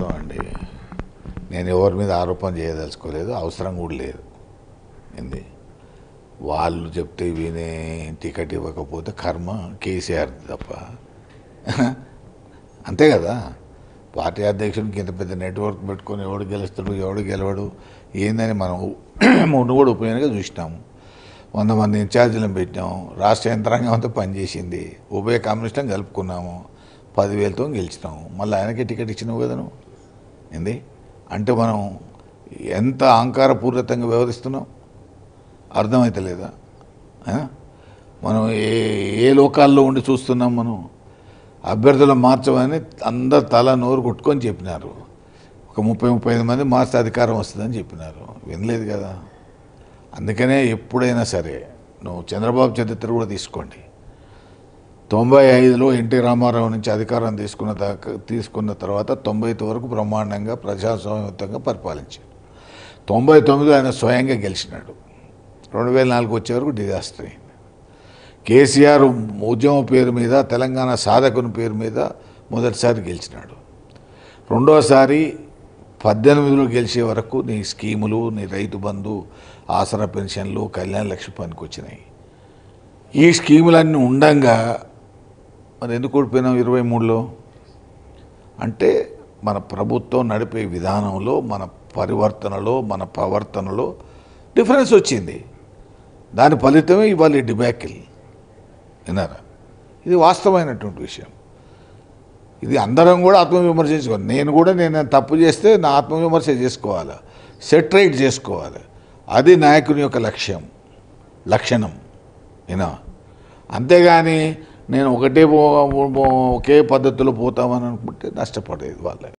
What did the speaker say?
వాస్తవం అండి. నేను ఎవరి మీద ఆరోపణ చేయదలుచుకోలేదు, అవసరం కూడా లేదు. ఏంది వాళ్ళు చెప్తే వినే టికెట్ ఇవ్వకపోతే కర్మ కేసీఆర్ తప్ప అంతే కదా. పార్టీ అధ్యక్షుడికి ఇంత పెద్ద నెట్వర్క్ పెట్టుకొని ఎవడు గెలుస్తాడు ఎవడు గెలవడు ఏందని మనం ముందు కూడా ఉపయోగంగా చూసినాము. 100 మంది ఇన్ఛార్జీలను పెట్టాము, రాష్ట్ర యంత్రాంగం అంతా పనిచేసింది, ఉభయ కమ్యూనిస్టులను కలుపుకున్నాము, 10,000తో గెలిచినాము. మళ్ళీ ఆయనకే టికెట్ ఇచ్చినావు కదా నువ్వు. ఏంది అంటే మనం ఎంత అహంకారపూరితంగా వ్యవహరిస్తున్నాం అర్థమవుతలేదా? మనం ఏ లోకాల్లో ఉండి చూస్తున్నాం. మనం అభ్యర్థులు మార్చమని అందరు తల నోరు కొట్టుకొని చెప్పినారు. ఒక 30-35 మంది మార్చి అధికారం వస్తుందని చెప్పినారు, వినలేదు కదా. అందుకనే ఎప్పుడైనా సరే నువ్వు చంద్రబాబు చరిత్ర కూడా తీసుకోండి. 95లో ఎన్టీ రామారావు నుంచి అధికారం తీసుకున్న తర్వాత 90 వరకు బ్రహ్మాండంగా ప్రజాస్వామ్యయుతంగా పరిపాలించాడు. 99లో ఆయన స్వయంగా గెలిచినాడు. 2004 వచ్చే వరకు డిజాస్టర్ అయింది. కేసీఆర్ ఉద్యమం పేరు మీద, తెలంగాణ సాధకుని పేరు మీద మొదటిసారి గెలిచినాడు. రెండోసారి 18లో గెలిచే వరకు నీ స్కీములు, నీ రైతు బంధు, ఆసరా పెన్షన్లు, కళ్యాణ లక్ష్మి పనికి వచ్చినాయి. ఈ స్కీములన్నీ ఉండంగా మరి ఎందుకు ఓడిపోయినాం 23లో? అంటే మన ప్రభుత్వం నడిపే విధానంలో, మన పరివర్తనలో, మన ప్రవర్తనలో డిఫరెన్స్ వచ్చింది. దాని ఫలితమే ఇవాళ ఈ డిబాకిల్. విన్నారా? ఇది వాస్తవమైనటువంటి విషయం. ఇది అందరం కూడా ఆత్మవిమర్శ చేసుకోవాలి. నేను తప్పు చేస్తే నా ఆత్మవిమర్శ చేసుకోవాలి, సెట్ రైట్ చేసుకోవాలి. అది నాయకుని యొక్క లక్షణం. వినా? అంతేగాని నేను ఒకే పద్ధతిలో పోతామని అనుకుంటే నష్టపడేది వాళ్ళే.